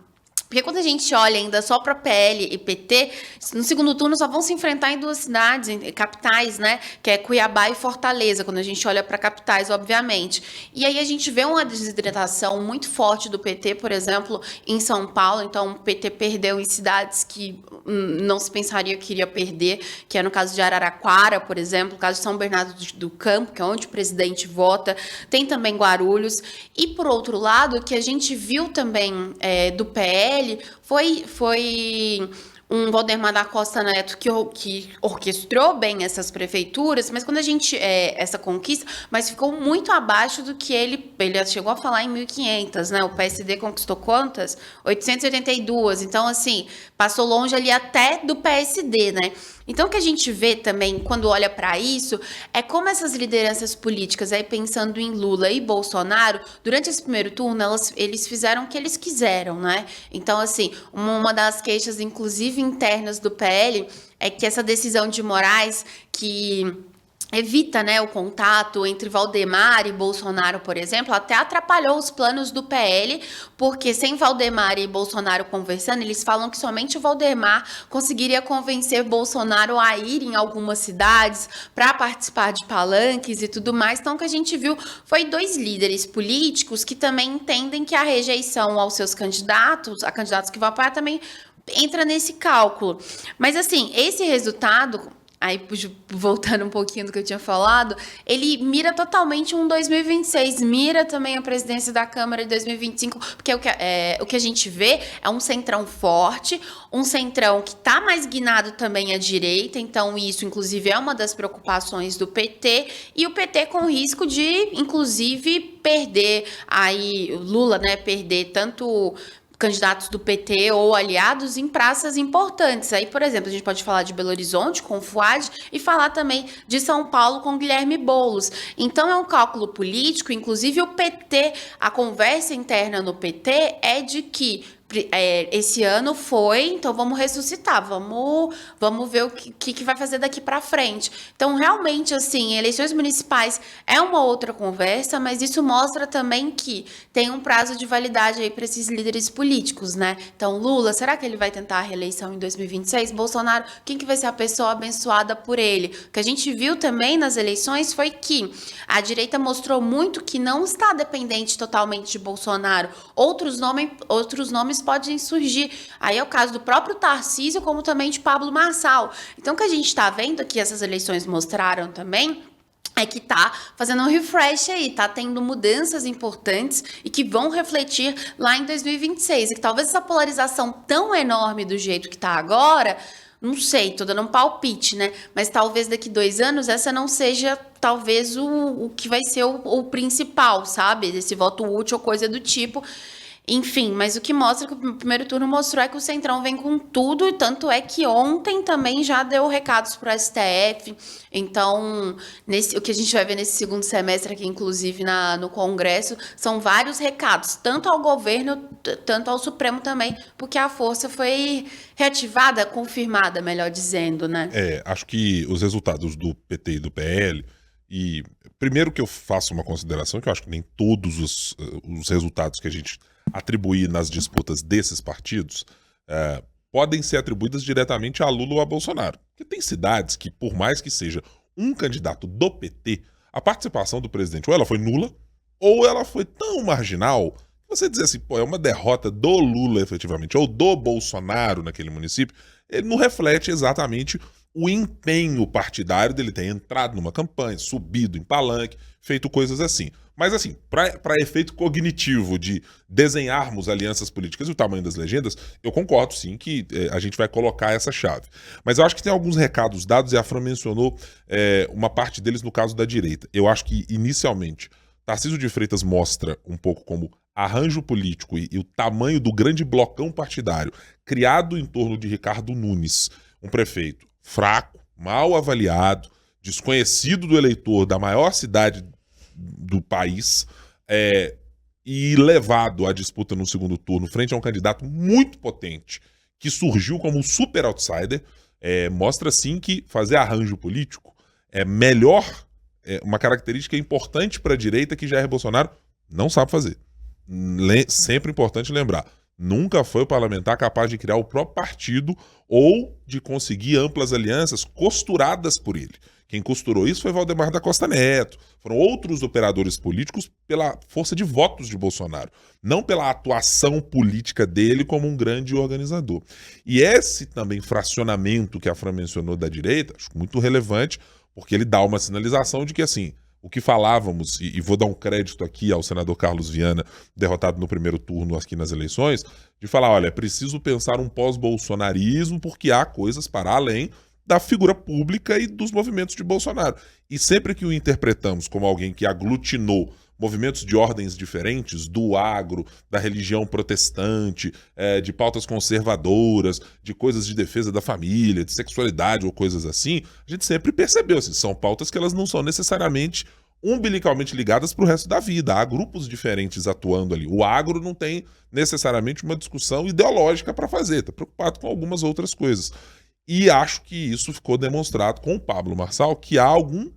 Porque quando a gente olha ainda só para PL e PT, no segundo turno só vão se enfrentar em 2 cidades, capitais, né? Que é Cuiabá e Fortaleza, quando a gente olha para capitais, obviamente. E aí a gente vê uma desidratação muito forte do PT, por exemplo, em São Paulo. Então, o PT perdeu em cidades que não se pensaria que iria perder, que é no caso de Araraquara, por exemplo, no caso de São Bernardo do Campo, que é onde o presidente vota. Tem também Guarulhos. E, por outro lado, o que a gente viu também do PL foi um Valdemar da Costa Neto que orquestrou bem essas prefeituras, mas quando a gente, essa conquista, mas ficou muito abaixo do que ele chegou a falar em 1.500, né? O PSD conquistou quantas? 882, então assim, passou longe ali até do PSD, né? Então, o que a gente vê também, quando olha para isso, é como essas lideranças políticas, aí pensando em Lula e Bolsonaro, durante esse primeiro turno, eles fizeram o que eles quiseram, né? Então, assim, uma das queixas, inclusive internas do PL, é que essa decisão de Moraes, que evita, né, o contato entre Valdemar e Bolsonaro, por exemplo, até atrapalhou os planos do PL, porque sem Valdemar e Bolsonaro conversando, eles falam que somente o Valdemar conseguiria convencer Bolsonaro a ir em algumas cidades para participar de palanques e tudo mais. Então, o que a gente viu foi 2 líderes políticos que também entendem que a rejeição aos seus candidatos, a candidatos que vão apoiar, também entra nesse cálculo. Mas, assim, esse resultado... Aí, voltando um pouquinho do que eu tinha falado, ele mira totalmente um 2026, mira também a presidência da Câmara de 2025, porque o que a gente vê é um centrão forte, um centrão que está mais guinado também à direita, então isso, inclusive, é uma das preocupações do PT, e o PT com risco de, inclusive, perder aí, Lula, né, perder tanto... candidatos do PT ou aliados em praças importantes. Aí, por exemplo, a gente pode falar de Belo Horizonte com o Fuad e falar também de São Paulo com Guilherme Boulos. Então, é um cálculo político, inclusive o PT, a conversa interna no PT é de que esse ano foi, então vamos ressuscitar, vamos ver o que vai fazer daqui para frente. Então, realmente, assim, eleições municipais é uma outra conversa, mas isso mostra também que tem um prazo de validade aí para esses líderes políticos, né? Então, Lula, será que ele vai tentar a reeleição em 2026? Bolsonaro, quem que vai ser a pessoa abençoada por ele? O que a gente viu também nas eleições foi que a direita mostrou muito que não está dependente totalmente de Bolsonaro. Outros nomes podem surgir. Aí é o caso do próprio Tarcísio, como também de Pablo Marçal. Então, o que a gente está vendo que essas eleições mostraram também é que tá fazendo um refresh aí, tá tendo mudanças importantes e que vão refletir lá em 2026. E que talvez essa polarização tão enorme do jeito que tá agora, não sei, tô dando um palpite, né? Mas talvez daqui 2 anos essa não seja talvez o que vai ser o principal, sabe? Esse voto útil ou coisa do tipo. Enfim, mas o que mostra que o primeiro turno mostrou é que o Centrão vem com tudo, e tanto é que ontem também já deu recados para o STF. Então, o que a gente vai ver nesse segundo semestre aqui, inclusive no Congresso, são vários recados, tanto ao governo, tanto ao Supremo também, porque a força foi reativada, confirmada, melhor dizendo, né? Acho que os resultados do PT e do PL, e primeiro que eu faço uma consideração, que eu acho que nem todos os resultados que a gente atribuir nas disputas desses partidos podem ser atribuídas diretamente a Lula ou a Bolsonaro. Porque tem cidades que, por mais que seja um candidato do PT, a participação do presidente ou ela foi nula, ou ela foi tão marginal, que você dizer assim, pô, é uma derrota do Lula efetivamente, ou do Bolsonaro naquele município, ele não reflete exatamente o empenho partidário dele ter entrado numa campanha, subido em palanque, feito coisas assim. Mas assim, para efeito cognitivo de desenharmos alianças políticas e o tamanho das legendas, eu concordo sim que a gente vai colocar essa chave. Mas eu acho que tem alguns recados dados, e a Fran mencionou uma parte deles no caso da direita. Eu acho que, inicialmente, Tarcísio de Freitas mostra um pouco como arranjo político e o tamanho do grande blocão partidário criado em torno de Ricardo Nunes, um prefeito fraco, mal avaliado, desconhecido do eleitor da maior cidade do país, e levado à disputa no segundo turno frente a um candidato muito potente que surgiu como um super outsider, mostra sim que fazer arranjo político é melhor, uma característica importante para a direita que Jair Bolsonaro não sabe fazer. Sempre importante lembrar, nunca foi o parlamentar capaz de criar o próprio partido ou de conseguir amplas alianças costuradas por ele. Quem costurou isso foi Valdemar da Costa Neto, foram outros operadores políticos pela força de votos de Bolsonaro, não pela atuação política dele como um grande organizador. E esse também fracionamento que a Fran mencionou da direita, acho muito relevante, porque ele dá uma sinalização de que, assim, o que falávamos, e vou dar um crédito aqui ao senador Carlos Viana, derrotado no primeiro turno aqui nas eleições, de falar, olha, é preciso pensar um pós-bolsonarismo porque há coisas para além da figura pública e dos movimentos de Bolsonaro. E sempre que o interpretamos como alguém que aglutinou movimentos de ordens diferentes, do agro, da religião protestante, de pautas conservadoras, de coisas de defesa da família, de sexualidade ou coisas assim, a gente sempre percebeu, assim, são pautas que elas não são necessariamente umbilicalmente ligadas para o resto da vida. Há grupos diferentes atuando ali. O agro não tem necessariamente uma discussão ideológica para fazer, está preocupado com algumas outras coisas. E acho que isso ficou demonstrado com o Pablo Marçal, que há algum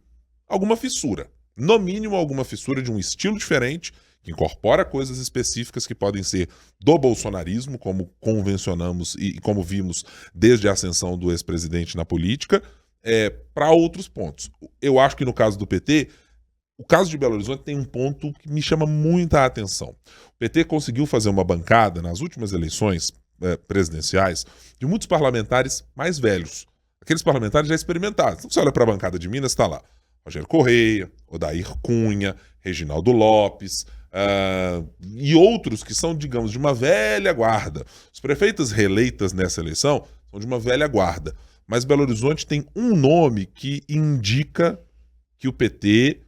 alguma fissura. No mínimo, alguma fissura de um estilo diferente, que incorpora coisas específicas que podem ser do bolsonarismo, como convencionamos e como vimos desde a ascensão do ex-presidente na política, para outros pontos. Eu acho que no caso do PT, o caso de Belo Horizonte tem um ponto que me chama muita atenção. O PT conseguiu fazer uma bancada nas últimas eleições presidenciais de muitos parlamentares mais velhos. Aqueles parlamentares já experimentados. Então você olha para a bancada de Minas, está lá Rogério Correia, Odair Cunha, Reginaldo Lopes, e outros que são, digamos, de uma velha guarda. Os prefeitos reeleitas nessa eleição são de uma velha guarda. Mas Belo Horizonte tem um nome que indica que o PT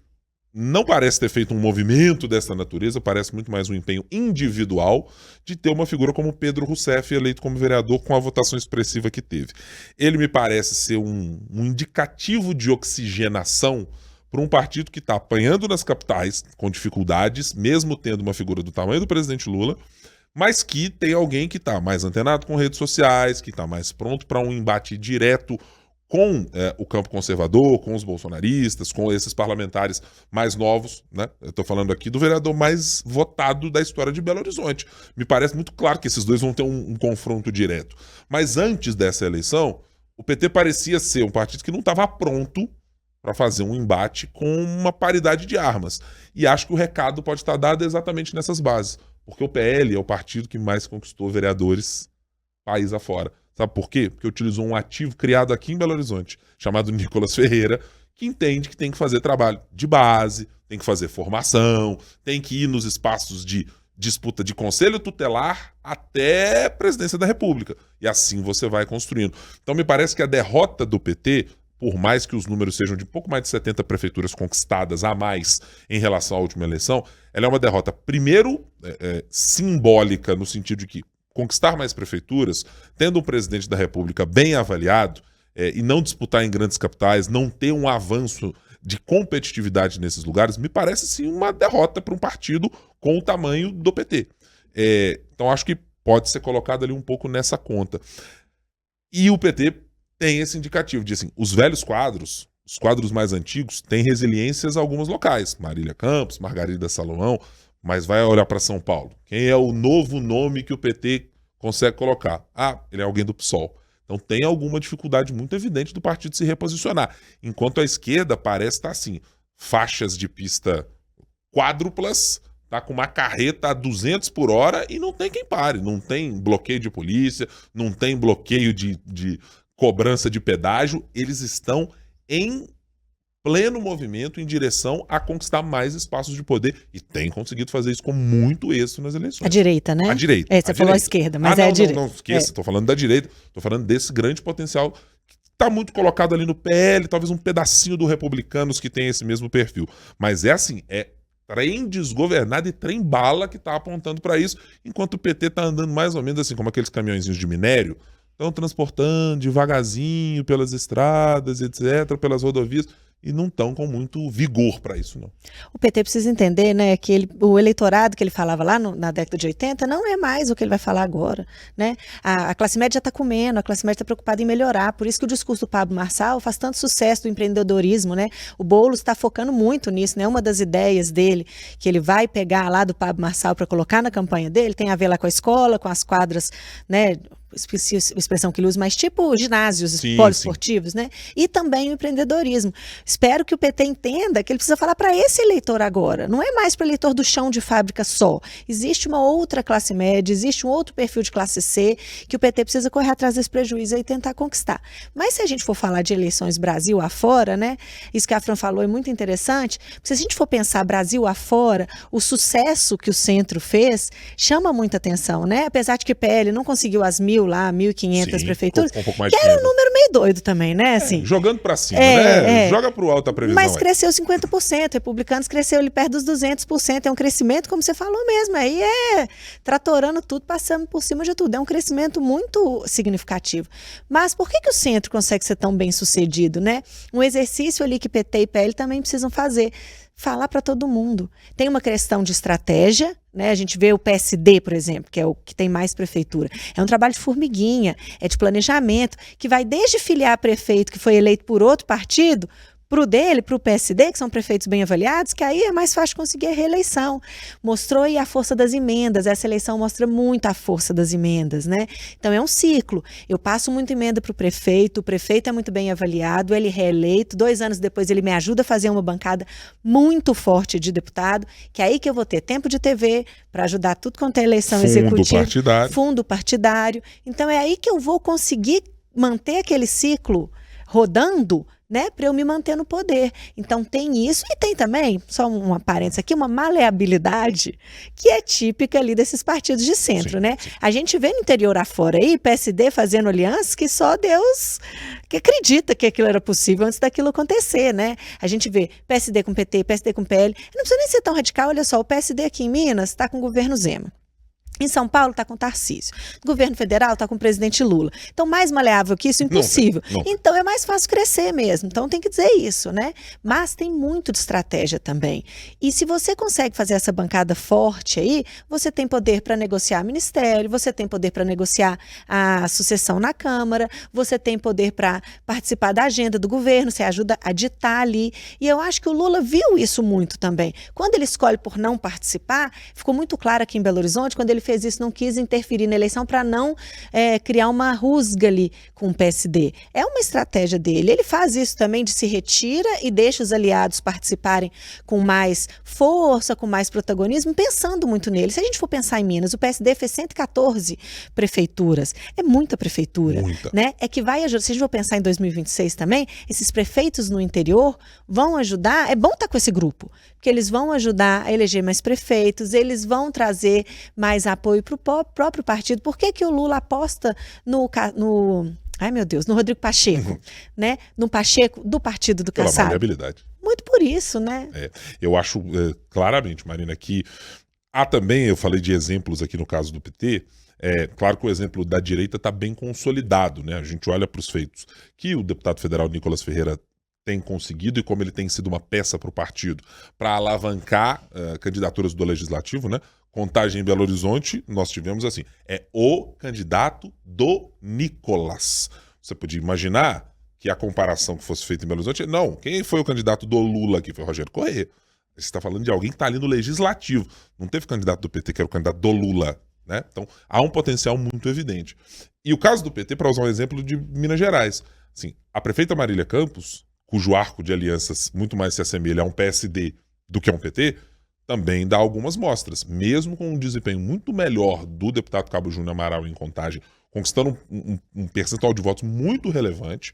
não parece ter feito um movimento dessa natureza, parece muito mais um empenho individual de ter uma figura como Pedro Rousseff eleito como vereador com a votação expressiva que teve. Ele me parece ser um indicativo de oxigenação para um partido que está apanhando nas capitais com dificuldades, mesmo tendo uma figura do tamanho do presidente Lula, mas que tem alguém que está mais antenado com redes sociais, que está mais pronto para um embate direto com o campo conservador, com os bolsonaristas, com esses parlamentares mais novos, né? Eu estou falando aqui do vereador mais votado da história de Belo Horizonte. Me parece muito claro que esses dois vão ter um confronto direto. Mas antes dessa eleição, o PT parecia ser um partido que não estava pronto para fazer um embate com uma paridade de armas. E acho que o recado pode estar dado exatamente nessas bases. Porque o PL é o partido que mais conquistou vereadores país afora. Sabe por quê? Porque utilizou um ativo criado aqui em Belo Horizonte, chamado Nicolas Ferreira, que entende que tem que fazer trabalho de base, tem que fazer formação, tem que ir nos espaços de disputa de conselho tutelar até presidência da República. E assim você vai construindo. Então me parece que a derrota do PT, por mais que os números sejam de pouco mais de 70 prefeituras conquistadas a mais em relação à última eleição, ela é uma derrota, primeiro, simbólica, no sentido de que conquistar mais prefeituras, tendo um presidente da República bem avaliado, e não disputar em grandes capitais, não ter um avanço de competitividade nesses lugares, me parece sim uma derrota para um partido com o tamanho do PT. Então acho que pode ser colocado ali um pouco nessa conta. E o PT tem esse indicativo de, assim, os velhos quadros, os quadros mais antigos, têm resiliências a alguns locais. Marília Campos, Margarida Salomão, mas vai olhar para São Paulo. Quem é o novo nome que o PT consegue colocar? Ah, ele é alguém do PSOL. Então tem alguma dificuldade muito evidente do partido se reposicionar. Enquanto a esquerda parece estar assim, faixas de pista quádruplas, tá com uma carreta a 200 por hora e não tem quem pare. Não tem bloqueio de polícia, não tem bloqueio de cobrança de pedágio. Eles estão em pleno movimento em direção a conquistar mais espaços de poder. E tem conseguido fazer isso com muito êxito nas eleições. A direita, né? A direita. Você falou a esquerda, mas a direita. Não, esqueça. Estou falando da direita. Estou falando desse grande potencial que está muito colocado ali no PL, talvez um pedacinho do Republicanos que tem esse mesmo perfil. Mas é assim, trem desgovernado e trem bala que está apontando para isso, enquanto o PT está andando mais ou menos assim, como aqueles caminhõezinhos de minério, estão transportando devagarzinho pelas estradas, etc., pelas rodovias, e não estão com muito vigor para isso, não. O PT precisa entender, né, que o eleitorado que ele falava lá na década de 80 não é mais o que ele vai falar agora, né? A classe média está comendo, a classe média está preocupada em melhorar, por isso que o discurso do Pablo Marçal faz tanto sucesso do empreendedorismo, né? O Boulos está focando muito nisso, né? Uma das ideias dele, que ele vai pegar lá do Pablo Marçal para colocar na campanha dele, tem a ver lá com a escola, com as quadras, né? Expressão que ele usa, mas tipo ginásios poliesportivos, né? E também o empreendedorismo. Espero que o PT entenda que ele precisa falar para esse eleitor agora. Não é mais para o eleitor do chão de fábrica só. Existe uma outra classe média, existe um outro perfil de classe C que o PT precisa correr atrás desse prejuízo e tentar conquistar. Mas se a gente for falar de eleições Brasil afora, né? Isso que a Fran falou é muito interessante. Se a gente for pensar Brasil afora, o sucesso que o centro fez chama muita atenção, né? Apesar de que PL não conseguiu as 1.500 prefeituras, um pouco mais que era um número meio doido também, né? Assim, jogando pra cima, né? Joga pro alto a previsão. Mas cresceu 50%, Republicanos cresceu ali perto dos 200%, é um crescimento, como você falou mesmo, aí tratorando tudo, passando por cima de tudo, é um crescimento muito significativo. Mas por que o centro consegue ser tão bem sucedido, né? Um exercício ali que PT e PL também precisam fazer, falar para todo mundo. Tem uma questão de estratégia, né? A gente vê o PSD, por exemplo, que é o que tem mais prefeitura. É um trabalho de formiguinha, é de planejamento, que vai desde filiar prefeito que foi eleito por outro partido, Pro dele, pro PSD, que são prefeitos bem avaliados, que aí é mais fácil conseguir a reeleição. Mostrou aí a força das emendas, essa eleição mostra muito a força das emendas, né? Então é um ciclo. Eu passo muita emenda pro prefeito, o prefeito é muito bem avaliado, ele é reeleito, 2 anos depois ele me ajuda a fazer uma bancada muito forte de deputado, que é aí que eu vou ter tempo de TV para ajudar tudo quanto é eleição executiva. Fundo partidário. Então é aí que eu vou conseguir manter aquele ciclo rodando, né, para eu me manter no poder. Então tem isso e tem também, só uma parênteses aqui, uma maleabilidade que é típica ali desses partidos de centro, sim, né? Sim. A gente vê no interior afora aí, PSD fazendo alianças que só Deus que acredita que aquilo era possível antes daquilo acontecer, né? A gente vê PSD com PT, PSD com PL, não precisa nem ser tão radical, olha só, o PSD aqui em Minas está com o governo Zema. Em São Paulo está com Tarcísio. O governo federal está com o presidente Lula. Então, mais maleável que isso, impossível. Não. Então, é mais fácil crescer mesmo. Então, tem que dizer isso, né? Mas tem muito de estratégia também. E se você consegue fazer essa bancada forte aí, você tem poder para negociar ministério, você tem poder para negociar a sucessão na Câmara, você tem poder para participar da agenda do governo, você ajuda a ditar ali. E eu acho que o Lula viu isso muito também. Quando ele escolhe por não participar, ficou muito claro aqui em Belo Horizonte, quando ele fez isso, não quis interferir na eleição para não criar uma rusga ali com o PSD. É uma estratégia dele. Ele faz isso também, de se retira e deixa os aliados participarem com mais força, com mais protagonismo, pensando muito nele. Se a gente for pensar em Minas, o PSD fez 114 prefeituras. É muita prefeitura. Muita. Né? É que vai ajudar. Se a gente for pensar em 2026 também, esses prefeitos no interior vão ajudar. É bom estar com esse grupo, porque eles vão ajudar a eleger mais prefeitos, eles vão trazer mais apoio para o próprio partido. Por que o Lula aposta no Rodrigo Pacheco, né? No Pacheco do partido do Kassab? Pela maleabilidade. Muito por isso, né? Eu acho claramente, Marina, que há também, eu falei de exemplos aqui no caso do PT, claro que o exemplo da direita está bem consolidado, né? A gente olha para os feitos que o deputado federal Nicolas Ferreira tem conseguido e como ele tem sido uma peça para o partido para alavancar candidaturas do Legislativo, né? Contagem em Belo Horizonte, nós tivemos assim, o candidato do Nicolas. Você podia imaginar que a comparação que fosse feita em Belo Horizonte, não, quem foi o candidato do Lula aqui? Foi o Rogério Corrêa. Você está falando de alguém que está ali no Legislativo. Não teve candidato do PT que era o candidato do Lula, né? Então, há um potencial muito evidente. E o caso do PT, para usar um exemplo de Minas Gerais, assim, a prefeita Marília Campos, cujo arco de alianças muito mais se assemelha a um PSD do que a um PT, também dá algumas mostras. Mesmo com um desempenho muito melhor do deputado Cabo Júnior Amaral em Contagem, conquistando um percentual de votos muito relevante,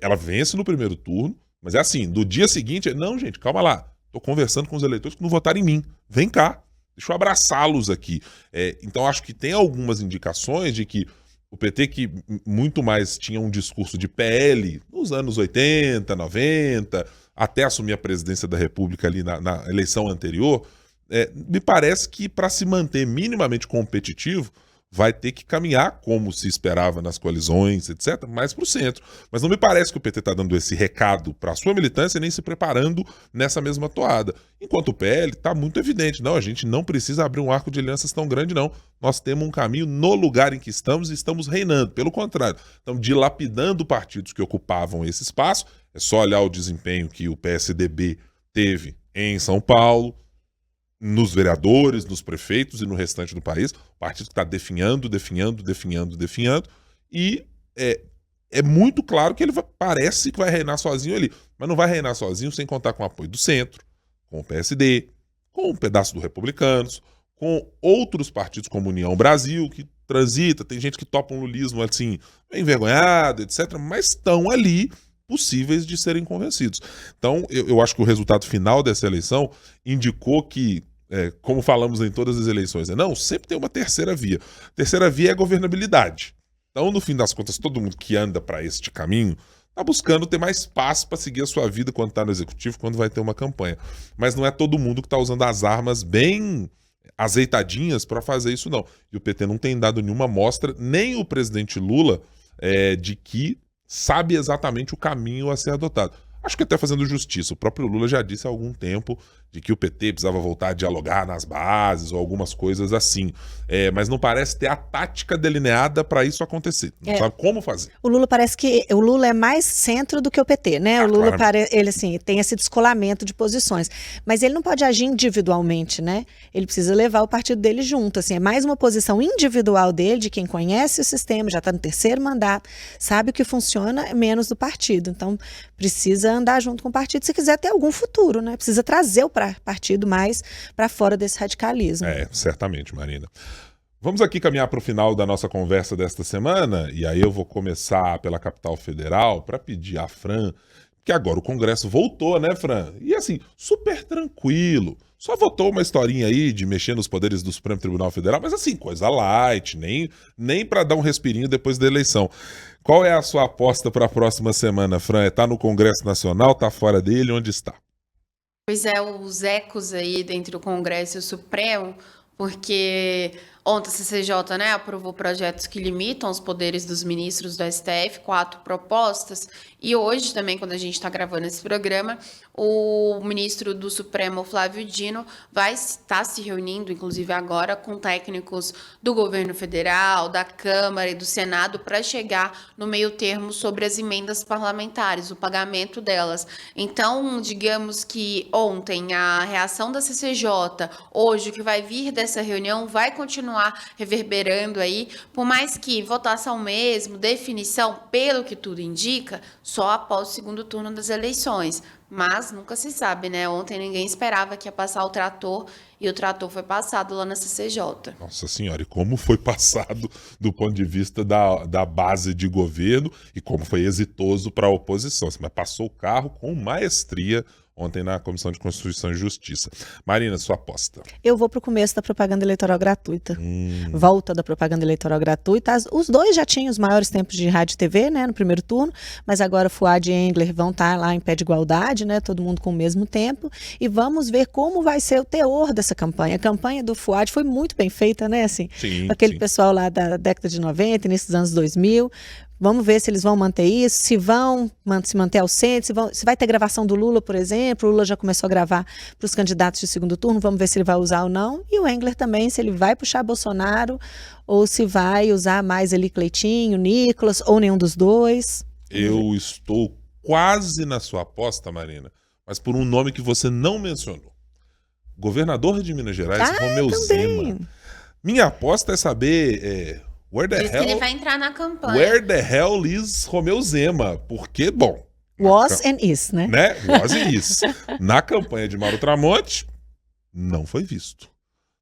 ela vence no primeiro turno, mas é assim, do dia seguinte, não, gente, calma lá, tô conversando com os eleitores que não votaram em mim, vem cá, deixa eu abraçá-los aqui. Então acho que tem algumas indicações de que o PT, que muito mais tinha um discurso de PL nos anos 80, 90, até assumir a presidência da República ali na eleição anterior, me parece que para se manter minimamente competitivo, vai ter que caminhar, como se esperava nas coalizões, etc., mais para o centro. Mas não me parece que o PT está dando esse recado para a sua militância nem se preparando nessa mesma toada. Enquanto o PL está muito evidente. Não, a gente não precisa abrir um arco de alianças tão grande, não. Nós temos um caminho no lugar em que estamos e estamos reinando. Pelo contrário, estamos dilapidando partidos que ocupavam esse espaço. É só olhar o desempenho que o PSDB teve em São Paulo, nos vereadores, nos prefeitos e no restante do país. O partido está definhando, e é muito claro que ele parece que vai reinar sozinho ali, mas não vai reinar sozinho sem contar com o apoio do centro, com o PSD, com um pedaço do Republicanos, com outros partidos como União Brasil, que transita, tem gente que topa um lulismo assim, envergonhado, etc., mas estão ali possíveis de serem convencidos. Então, eu acho que o resultado final dessa eleição indicou que, como falamos em todas as eleições, não, sempre tem uma terceira via. A terceira via é a governabilidade. Então, no fim das contas, todo mundo que anda para este caminho está buscando ter mais espaço para seguir a sua vida quando está no executivo, quando vai ter uma campanha. Mas não é todo mundo que está usando as armas bem azeitadinhas para fazer isso, não. E o PT não tem dado nenhuma mostra, nem o presidente Lula, de que sabe exatamente o caminho a ser adotado. acho que até fazendo justiça. O próprio Lula já disse há algum tempo de que o PT precisava voltar a dialogar nas bases ou algumas coisas assim. Mas não parece ter a tática delineada para isso acontecer. Não sabe como fazer. O Lula parece que o Lula é mais centro do que o PT, né? O Lula ele assim, tem esse descolamento de posições, mas ele não pode agir individualmente, né? Ele precisa levar o partido dele junto, assim, é mais uma posição individual dele, de quem conhece o sistema, já está no 3º mandato, sabe o que funciona, menos do partido. Então, precisa andar junto com o partido se quiser ter algum futuro, né? Precisa trazer o partido mais para fora desse radicalismo. Certamente, Marina. Vamos aqui caminhar para o final da nossa conversa desta semana, e aí eu vou começar pela capital federal para pedir a Fran, que agora o Congresso voltou, né, Fran? E assim, super tranquilo. Só votou uma historinha aí de mexer nos poderes do Supremo Tribunal Federal, mas assim, coisa light, nem para dar um respirinho depois da eleição. Qual é a sua aposta para a próxima semana, Fran? Tá no Congresso Nacional, tá fora dele, onde está? Pois é, os ecos aí entre o Congresso e o Supremo, porque ontem a CCJ, né, aprovou projetos que limitam os poderes dos ministros do STF, 4 propostas, e hoje também, quando a gente está gravando esse programa, o ministro do Supremo, Flávio Dino, vai estar se reunindo, inclusive agora, com técnicos do governo federal, da Câmara e do Senado, para chegar no meio termo sobre as emendas parlamentares, o pagamento delas. Então, digamos que ontem a reação da CCJ, hoje o que vai vir dessa reunião vai continuar reverberando aí, por mais que votação mesmo, definição, pelo que tudo indica, só após o 2º turno das eleições. Mas nunca se sabe, né? Ontem ninguém esperava que ia passar o trator e o trator foi passado lá na CCJ. Nossa senhora, e como foi passado do ponto de vista da base de governo e como foi exitoso para a oposição. Mas passou o carro com maestria ontem na Comissão de Constituição e Justiça. Marina, sua aposta. Eu vou para o começo da propaganda eleitoral gratuita. Volta da propaganda eleitoral gratuita. Os dois já tinham os maiores tempos de rádio e TV, né, no primeiro turno, mas agora Fuad e Engler vão estar lá em pé de igualdade, né, todo mundo com o mesmo tempo, e vamos ver como vai ser o teor dessa campanha. A campanha do Fuad foi muito bem feita, né, assim, aquele pessoal lá da década de 90, início dos anos 2000, Vamos ver se eles vão manter isso, se vão se manter ao centro, se vai ter gravação do Lula, por exemplo. O Lula já começou a gravar para os candidatos de 2º turno, vamos ver se ele vai usar ou não. E o Engler também, se ele vai puxar Bolsonaro ou se vai usar mais ali Cleitinho, Nicolas ou nenhum dos dois. Eu estou quase na sua aposta, Marina, mas por um nome que você não mencionou. Governador de Minas Gerais, Romeu Zema. Minha aposta é saber... Where the Diz hell, que ele vai entrar na campanha. Where the hell is Romeu Zema? Porque, bom... Was and is, né? Was and is. Na campanha de Mauro Tramonte, não foi visto.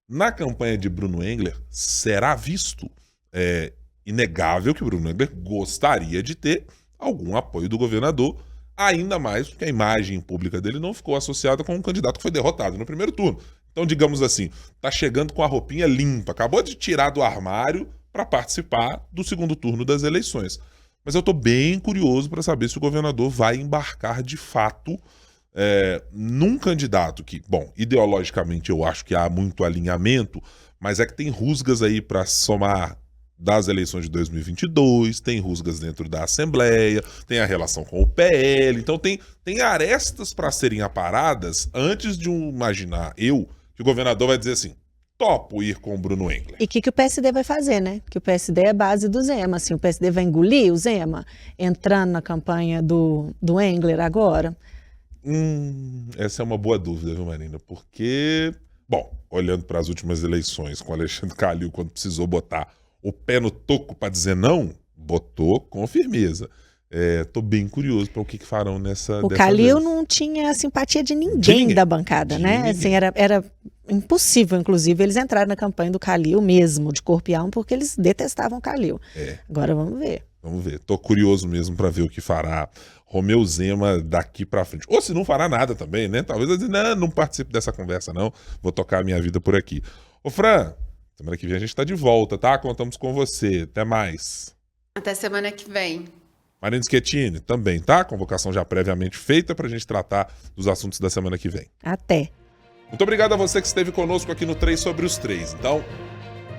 Na campanha de Bruno Engler, será visto. É inegável que o Bruno Engler gostaria de ter algum apoio do governador, ainda mais porque a imagem pública dele não ficou associada com um candidato que foi derrotado no primeiro turno. Então, digamos assim, tá chegando com a roupinha limpa, acabou de tirar do armário para participar do 2º turno das eleições. Mas eu estou bem curioso para saber se o governador vai embarcar de fato num candidato que, bom, ideologicamente eu acho que há muito alinhamento, mas é que tem rusgas aí para somar das eleições de 2022, tem rusgas dentro da Assembleia, tem a relação com o PL, então tem arestas para serem aparadas antes de imaginar que o governador vai dizer assim, topo ir com o Bruno Engler. E o que o PSD vai fazer, né? Que o PSD é a base do Zema, assim, o PSD vai engolir o Zema, entrando na campanha do Engler agora? Essa é uma boa dúvida, viu, Marina? Porque, bom, olhando para as últimas eleições com Alexandre Calil, quando precisou botar o pé no toco para dizer não, botou com firmeza. Tô bem curioso para o que farão nessa O Calil não tinha simpatia de ninguém da bancada, né? Assim, era impossível, inclusive, eles entrarem na campanha do Calil mesmo, de corpo e alma, porque eles detestavam o Calil. Agora vamos ver. Vamos ver. Tô curioso mesmo para ver o que fará Romeu Zema daqui para frente. Ou se não fará nada também, né? Talvez eu diga, não participo dessa conversa não, vou tocar a minha vida por aqui. Ô Fran, semana que vem a gente tá de volta, tá? Contamos com você. Até mais. Até semana que vem. Marina Schettini também, tá? Convocação já previamente feita pra gente tratar dos assuntos da semana que vem. Até. Muito obrigado a você que esteve conosco aqui no 3 sobre os 3. Então,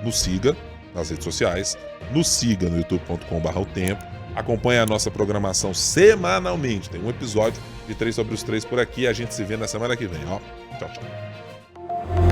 nos siga nas redes sociais, nos siga no youtube.com/otempo, acompanha a nossa programação semanalmente. Tem um episódio de 3 sobre os 3 por aqui. A gente se vê na semana que vem, ó. Tchau, tchau.